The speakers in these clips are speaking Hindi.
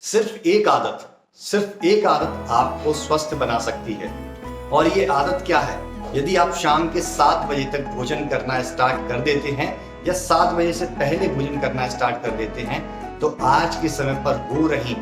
सिर्फ एक आदत आपको स्वस्थ बना सकती है। और ये आदत क्या है? यदि आप शाम के 7 बजे तक भोजन करना स्टार्ट कर देते हैं या 7 बजे से पहले भोजन करना स्टार्ट कर देते हैं, तो आज के समय पर हो रही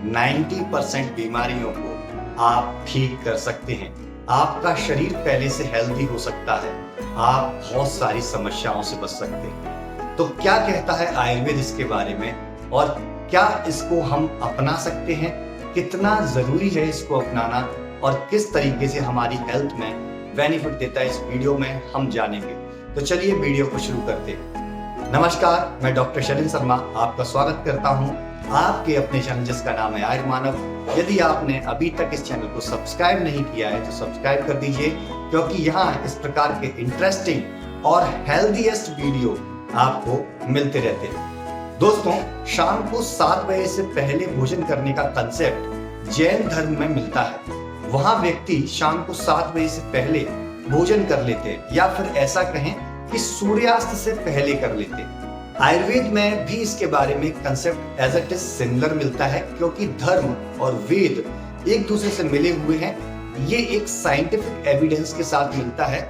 90% बीमारियों को आप ठीक कर सकते हैं। आपका शरीर पहले से हेल्दी हो सकता है, आप बहुत सारी समस्याओं से बच सकते हैं। तो क्या कहता है आयुर्वेद इसके बारे में, और क्या इसको हम अपना सकते हैं? कितना जरूरी है इसको अपनाना और किस तरीके से हमारी हेल्थ में बेनिफिट देता है, इस वीडियो में हम जानेंगे। तो चलिए वीडियो को शुरू करते हैं। नमस्कार, मैं डॉक्टर शलिन शर्मा आपका स्वागत करता हूं आपके अपने चैनल जिसका नाम है आयुर्मानव। यदि आपने अभी तक इस चैनल को सब्सक्राइब नहीं किया है तो सब्सक्राइब कर दीजिए, क्योंकि यहाँ इस प्रकार के इंटरेस्टिंग और हेल्दीएस्ट वीडियो आपको मिलते रहते हैं। दोस्तों, शाम को 7 बजे से पहले भोजन करने का कंसेप्ट जैन धर्म में मिलता है। वहां व्यक्ति शाम को 7 बजे से पहले भोजन कर लेते हैं, या फिर ऐसा कहें कि सूर्यास्त से पहले कर लेते हैं। आयुर्वेद में भी इसके बारे में concept as it is similar मिलता है, क्योंकि धर्म और वेद एक दूसरे से मिले हुए हैं। ये एक साइंटिफिक एविडेंस के साथ मिलता है।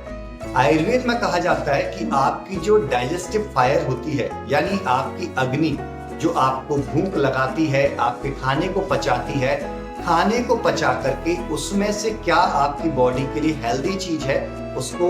आयुर्वेद में कहा जाता है कि आपकी जो डाइजेस्टिव फायर होती है, यानी आपकी अग्नि जो आपको भूख लगाती है, आपके खाने को पचाती है, खाने को पचा करके उसमें से क्या आपकी बॉडी के लिए हेल्दी चीज है उसको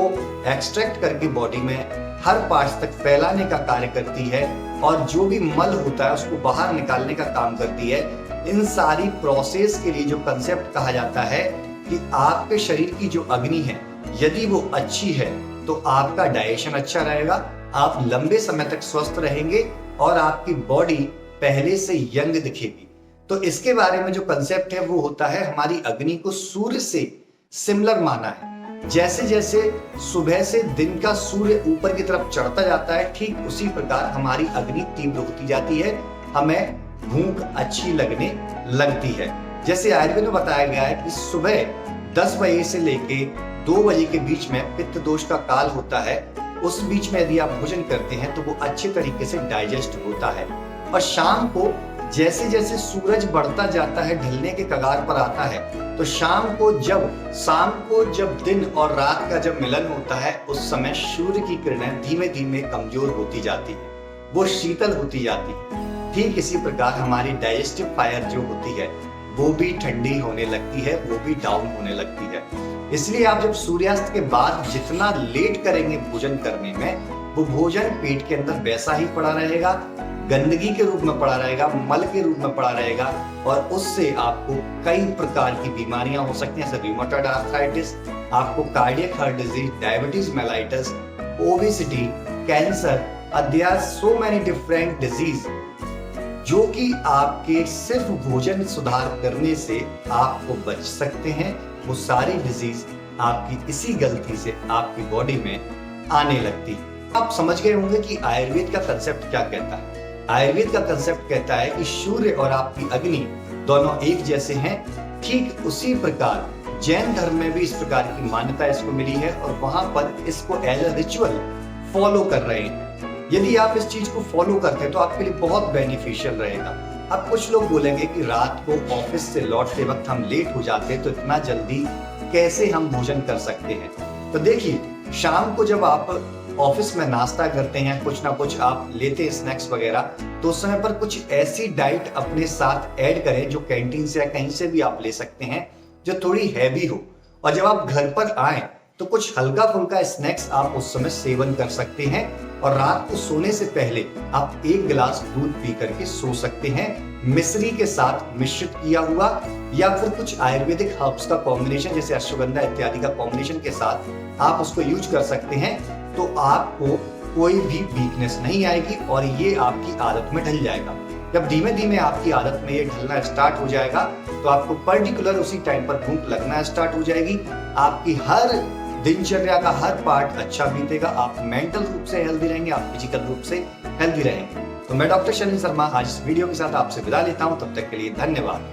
एक्सट्रैक्ट करके बॉडी में हर पार्ट्स तक फैलाने का कार्य करती है, और जो भी मल होता है उसको बाहर निकालने का काम करती है। इन सारी प्रोसेस के लिए जो कंसेप्ट कहा जाता है कि आपके शरीर की जो अग्नि है, यदि वो अच्छी है तो आपका डाइजेशन अच्छा रहेगा, आप लंबे समय तक स्वस्थ रहेंगे और आपकी बॉडी पहले से यंग दिखेगी। तो इसके बारे में जो कंसेप्ट है वो होता है, हमारी अग्नि को सूर्य से सिमिलर माना है। जैसे जैसे सुबह से दिन का सूर्य ऊपर की तरफ चढ़ता जाता है, ठीक उसी प्रकार हमारी अग्नि तीव्र होती जाती है, हमें भूख अच्छी लगने लगती है। जैसे आयुर्वेद में बताया गया है कि सुबह 10 बजे से लेके 2 बजे के बीच में पित्त दोष का काल होता है। उस बीच में यदि आप भोजन करते हैं तो वो अच्छे तरीके से डाइजेस्ट होता है। और शाम को जैसे जैसे सूरज बढ़ता जाता है, ढलने के कगार पर आता है, तो शाम को जब दिन और रात का जब मिलन होता है, उस समय सूर्य की किरणें धीमे धीमे कमजोर होती जाती है, वो शीतल होती जाती है। ठीक इसी प्रकार हमारी डाइजेस्टिव फायर जो होती है वो भी ठंडी होने लगती है, वो भी डाउन होने लगती है। इसलिए आप जब सूर्यास्त के बाद जितना लेट करेंगे भोजन करने में, वो भोजन पेट के अंदर वैसा ही पड़ा रहेगा, गंदगी के रूप में पड़ा रहेगा, मल के रूप में पड़ा रहेगा, और उससे आपको कई प्रकार की बीमारियां हो सकती हैं, जैसे रूमेटॉइड आर्थराइटिस, आपको cardiac heart disease, diabetes mellitus, obesity, cancer, there are so many different disease जो कि आपके सिर्फ भोजन सुधार करने से आपको बच सकते हैं। वो सारी डिजीज आपकी इसी गलती से आपकी बॉडी में आने लगती है। आप समझ गए होंगे कि आयुर्वेद का कंसेप्ट क्या कहता है। आयुर्वेद का कंसेप्ट कहता है कि सूर्य और आपकी अग्नि दोनों एक जैसे हैं। ठीक उसी प्रकार जैन धर्म में भी इस प्रकार की मान्यता इसको मिली है, और वहां पर इसको एज अ रिचुअल फॉलो कर रहे हैं। यदि आप इस चीज को फॉलो करते हैं तो आपके लिए बहुत बेनिफिशियल रहेगा। अब कुछ लोग बोलेंगे कि रात को ऑफिस से लौटते वक्त हम लेट हो जाते हैं, तो इतना जल्दी कैसे हम भोजन कर सकते हैं? तो देखिए, शाम को जब आप ऑफिस में नाश्ता करते हैं, कुछ ना कुछ आप लेते हैं स्नैक्स वगैरह, तो उस समय पर कुछ ऐसी डाइट अपने साथ ऐड करें जो कैंटीन से या कहीं से भी आप ले सकते हैं, जो थोड़ी हैवी हो। और जब आप घर पर आए तो कुछ हल्का फुल्का स्नैक्स आप उस समय सेवन कर सकते हैं, और रात को सोने से पहले आप 1 गिलास दूध पी करके सो सकते हैं, मिश्री के साथ मिश्रित किया हुआ, या फिर कुछ आयुर्वेदिक हर्ब्स का कॉम्बिनेशन जैसे अश्वगंधा इत्यादि का कॉम्बिनेशन के साथ आप उसको यूज कर सकते हैं। तो आपको कोई भी वीकनेस नहीं आएगी और ये आपकी आदत में ढल जाएगा। जब धीमे धीमे आपकी आदत में ये ढलना स्टार्ट हो जाएगा तो आपको पर्टिकुलर उसी टाइम पर भूख लगना स्टार्ट हो जाएगी। आपकी हर दिनचर्या का हर पार्ट अच्छा बीतेगा, आप मेंटल रूप से हेल्दी रहेंगे, आप फिजिकल रूप से हेल्दी रहेंगे। तो मैं डॉक्टर शलिन शर्मा आज इस वीडियो के साथ आपसे विदा लेता हूं। तब तक के लिए धन्यवाद।